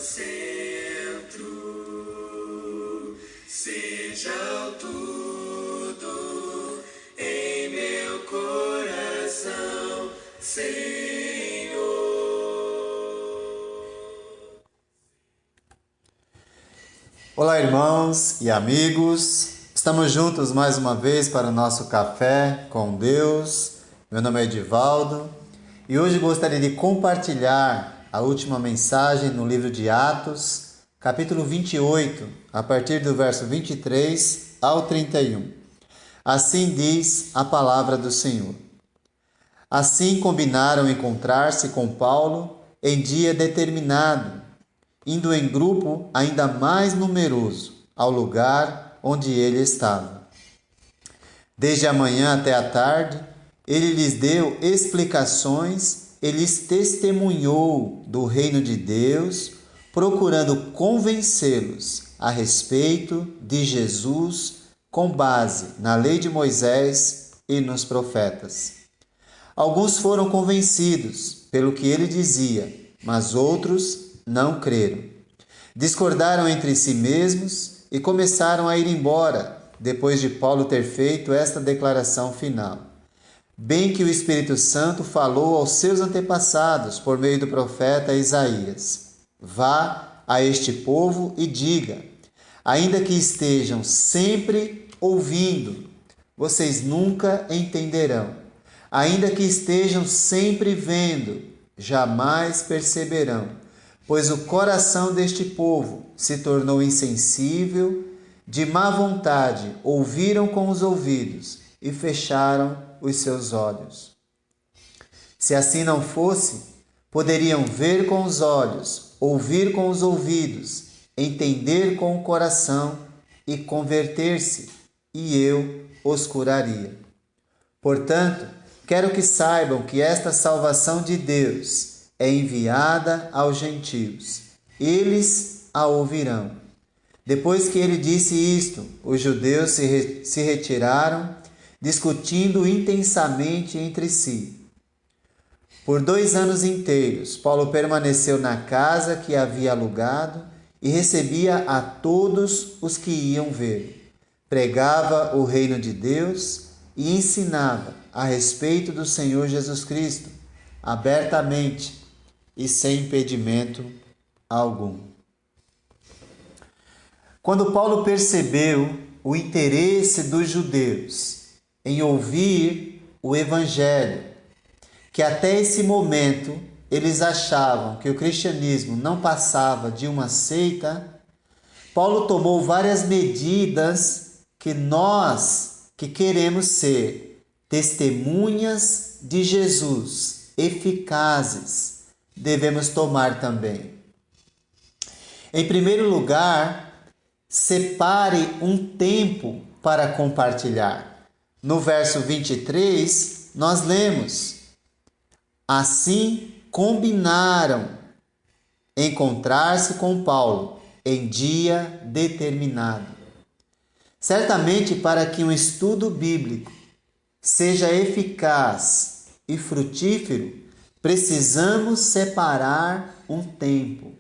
centro, seja o tudo em meu coração, Senhor. Olá, irmãos e amigos, estamos juntos mais uma vez para o nosso Café com Deus. Meu nome é Edivaldo e hoje gostaria de compartilhar a última mensagem no livro de Atos, capítulo 28, a partir do verso 23 ao 31. Assim diz a palavra do Senhor. Assim combinaram encontrar-se com Paulo em dia determinado, indo em grupo ainda mais numeroso ao lugar onde ele estava. Desde a manhã até a tarde, ele lhes deu explicações e lhes testemunhou do reino de Deus, procurando convencê-los a respeito de Jesus com base na lei de Moisés e nos profetas. Alguns foram convencidos pelo que ele dizia, mas outros não creram. Discordaram entre si mesmos e começaram a ir embora, depois de Paulo ter feito esta declaração final. Bem que o Espírito Santo falou aos seus antepassados por meio do profeta Isaías: vá a este povo e diga, ainda que estejam sempre ouvindo, vocês nunca entenderão. Ainda que estejam sempre vendo, jamais perceberão, pois o coração deste povo se tornou insensível, de má vontade ouviram com os ouvidos e fecharam os seus olhos. Se assim não fosse, poderiam ver com os olhos, ouvir com os ouvidos, entender com o coração e converter-se, e eu os curaria. Portanto, quero que saibam que esta salvação de Deus é enviada aos gentios. Eles a ouvirão. Depois que ele disse isto, os judeus se retiraram, discutindo intensamente entre si. Por 2 anos inteiros, Paulo permaneceu na casa que havia alugado e recebia a todos os que iam ver. Pregava o reino de Deus e ensinava a respeito do Senhor Jesus Cristo, abertamente e sem impedimento algum. Quando Paulo percebeu o interesse dos judeus em ouvir o Evangelho, que até esse momento eles achavam que o cristianismo não passava de uma seita, Paulo tomou várias medidas que nós, que queremos ser testemunhas de Jesus, eficazes, devemos tomar também. Em primeiro lugar, separe um tempo para compartilhar. No verso 23, nós lemos: assim combinaram encontrar-se com Paulo em dia determinado. Certamente, para que um estudo bíblico seja eficaz e frutífero, precisamos separar um tempo,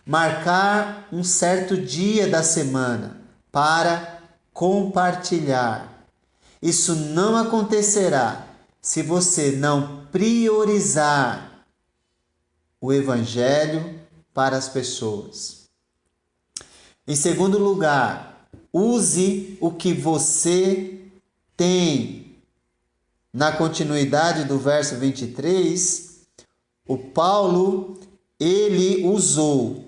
marcar um certo dia da semana para compartilhar. Isso não acontecerá se você não priorizar o Evangelho para as pessoas. Em segundo lugar, use o que você tem. Na continuidade do verso 23, o Paulo, ele usou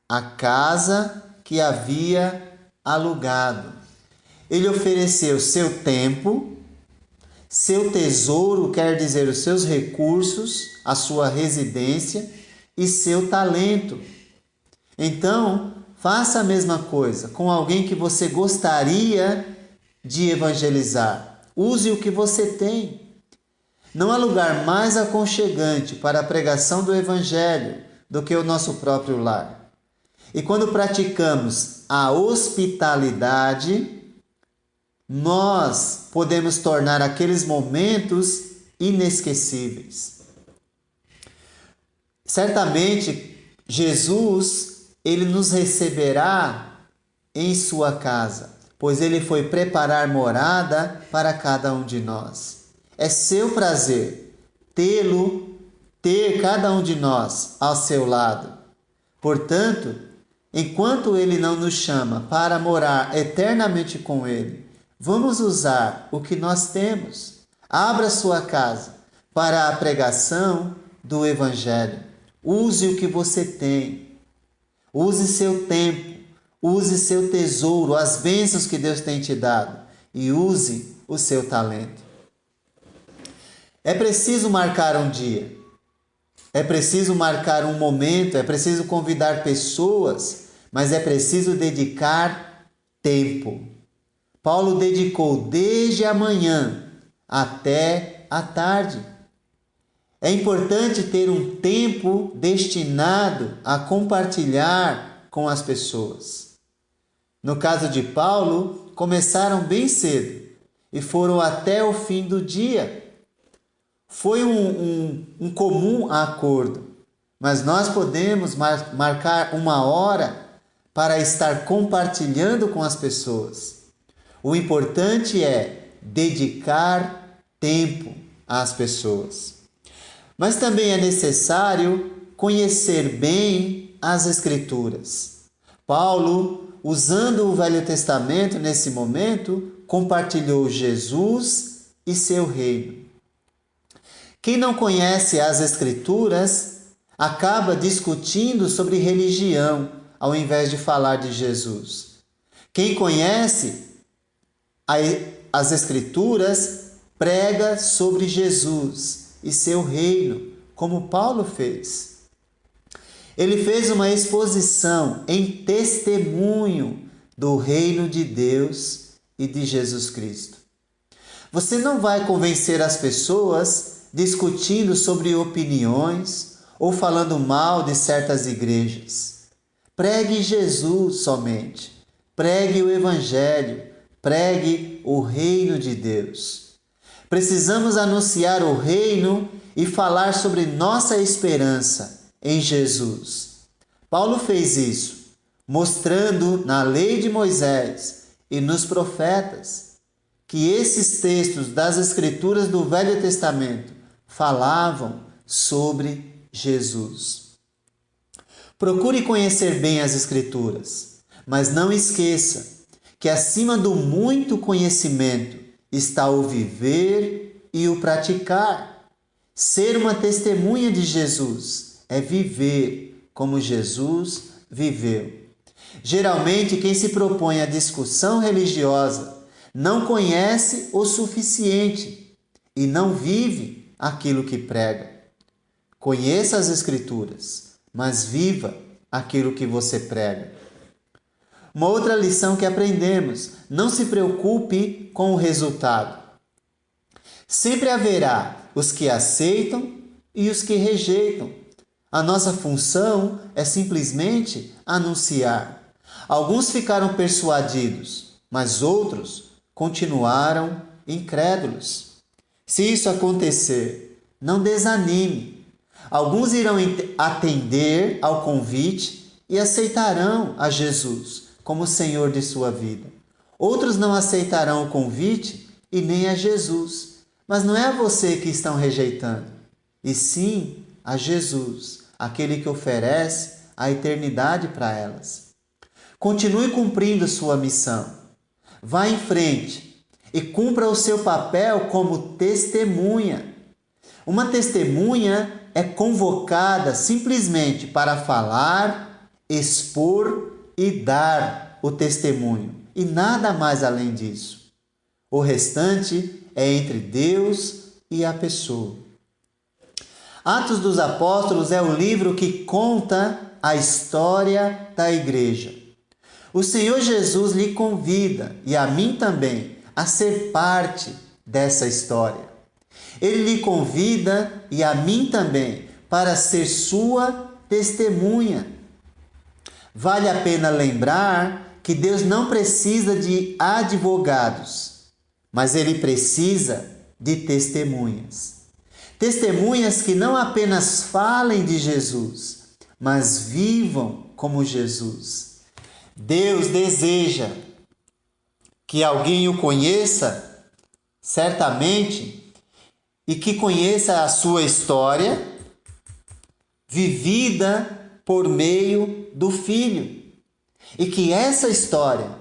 a casa que havia alugado. Ele ofereceu seu tempo, seu tesouro, quer dizer, os seus recursos, a sua residência e seu talento. Então, faça a mesma coisa com alguém que você gostaria de evangelizar. Use o que você tem. Não há lugar mais aconchegante para a pregação do Evangelho do que o nosso próprio lar. E quando praticamos a hospitalidade, nós podemos tornar aqueles momentos inesquecíveis. Certamente, Jesus ele nos receberá em sua casa, pois ele foi preparar morada para cada um de nós. É seu prazer ter cada um de nós ao seu lado. Portanto, enquanto ele não nos chama para morar eternamente com ele, vamos usar o que nós temos. Abra sua casa para a pregação do Evangelho. Use o que você tem. Use seu tempo. Use seu tesouro, as bênçãos que Deus tem te dado. E use o seu talento. É preciso marcar um dia. É preciso marcar um momento. É preciso convidar pessoas. Mas é preciso dedicar tempo. Paulo dedicou desde a manhã até a tarde. É importante ter um tempo destinado a compartilhar com as pessoas. No caso de Paulo, começaram bem cedo e foram até o fim do dia. Foi um comum acordo, mas nós podemos marcar uma hora para estar compartilhando com as pessoas. O importante é dedicar tempo às pessoas. Mas também é necessário conhecer bem as Escrituras. Paulo, usando o Velho Testamento nesse momento, compartilhou Jesus e seu reino. Quem não conhece as Escrituras acaba discutindo sobre religião ao invés de falar de Jesus. Quem conhece as Escrituras prega sobre Jesus e seu reino, como Paulo fez. Ele fez uma exposição em testemunho do reino de Deus e de Jesus Cristo. Você não vai convencer as pessoas discutindo sobre opiniões ou falando mal de certas igrejas. Pregue Jesus somente. Pregue o Evangelho. Pregue o reino de Deus. Precisamos anunciar o reino e falar sobre nossa esperança em Jesus. Paulo fez isso, mostrando na lei de Moisés e nos profetas que esses textos das Escrituras do Velho Testamento falavam sobre Jesus. Procure conhecer bem as Escrituras, mas não esqueça que acima do muito conhecimento está o viver e o praticar. Ser uma testemunha de Jesus é viver como Jesus viveu. Geralmente, quem se propõe à discussão religiosa não conhece o suficiente e não vive aquilo que prega. Conheça as Escrituras, mas viva aquilo que você prega. Uma outra lição que aprendemos: não se preocupe com o resultado. Sempre haverá os que aceitam e os que rejeitam. A nossa função é simplesmente anunciar. Alguns ficaram persuadidos, mas outros continuaram incrédulos. Se isso acontecer, não desanime. Alguns irão atender ao convite e aceitarão a Jesus como Senhor de sua vida. Outros não aceitarão o convite e nem a Jesus. Mas não é a você que estão rejeitando, e sim a Jesus, aquele que oferece a eternidade para elas. Continue cumprindo sua missão. Vá em frente e cumpra o seu papel como testemunha. Uma testemunha é convocada simplesmente para falar, expor e dar o testemunho, e nada mais além disso. O restante é entre Deus e a pessoa. Atos dos Apóstolos é o livro que conta a história da igreja. O Senhor Jesus lhe convida, e a mim também, a ser parte dessa história. Ele lhe convida, e a mim também, para ser sua testemunha. Vale a pena lembrar que Deus não precisa de advogados, mas Ele precisa de testemunhas. Testemunhas que não apenas falem de Jesus, mas vivam como Jesus. Deus deseja que alguém o conheça, certamente, e que conheça a sua história, vivida por meio do Filho, e que essa história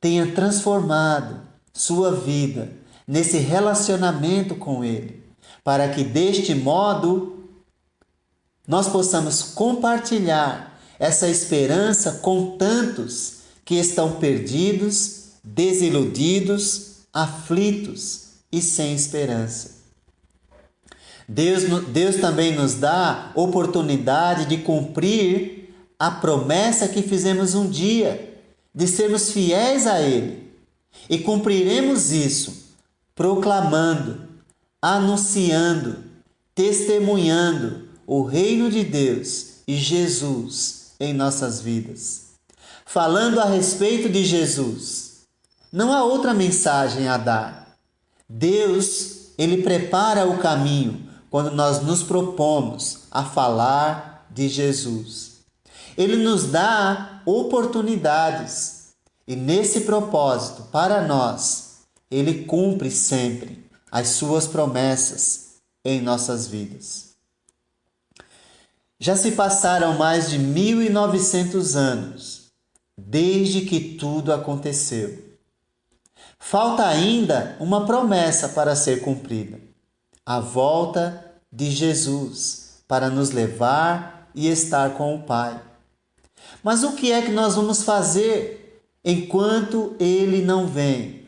tenha transformado sua vida nesse relacionamento com Ele, para que deste modo nós possamos compartilhar essa esperança com tantos que estão perdidos, desiludidos, aflitos e sem esperança. Deus também nos dá oportunidade de cumprir a promessa que fizemos um dia, de sermos fiéis a Ele. E cumpriremos isso proclamando, anunciando, testemunhando o reino de Deus e Jesus em nossas vidas. Falando a respeito de Jesus, não há outra mensagem a dar. Deus, Ele prepara o caminho quando nós nos propomos a falar de Jesus. Ele nos dá oportunidades e nesse propósito, para nós, Ele cumpre sempre as suas promessas em nossas vidas. Já se passaram mais de 1900 anos desde que tudo aconteceu. Falta ainda uma promessa para ser cumprida: a volta de Jesus para nos levar e estar com o Pai. Mas o que é que nós vamos fazer enquanto Ele não vem?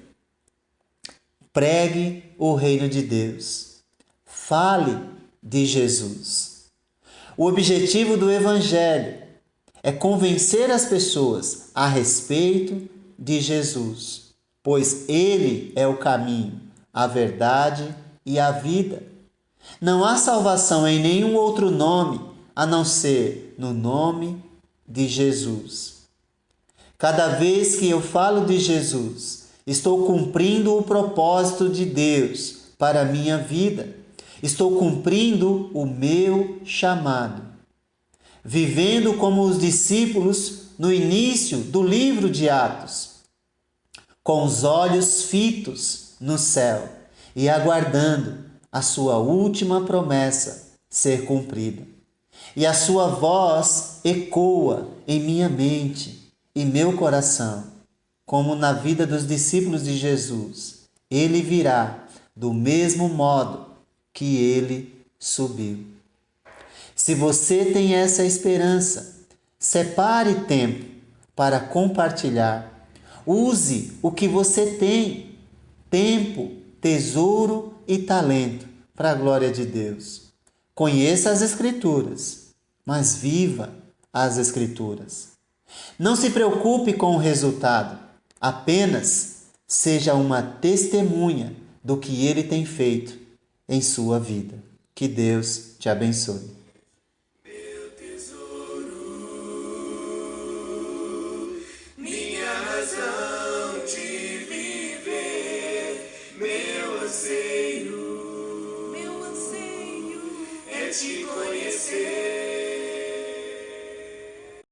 Pregue o reino de Deus. Fale de Jesus. O objetivo do Evangelho é convencer as pessoas a respeito de Jesus, pois Ele é o caminho, a verdade e a vida. Não há salvação em nenhum outro nome a não ser no nome de Jesus. Cada vez que eu falo de Jesus, estou cumprindo o propósito de Deus para a minha vida. Estou cumprindo o meu chamado. Vivendo como os discípulos no início do livro de Atos, com os olhos fitos no céu e aguardando a sua última promessa ser cumprida. E a sua voz ecoa em minha mente e meu coração, como na vida dos discípulos de Jesus. Ele virá do mesmo modo que ele subiu. Se você tem essa esperança, separe tempo para compartilhar. Use o que você tem: tempo, tesouro e talento para a glória de Deus. Conheça as Escrituras, mas viva as Escrituras. Não se preocupe com o resultado, apenas seja uma testemunha do que Ele tem feito em sua vida. Que Deus te abençoe. Meu tesouro, minha razão de viver, meu anseio é te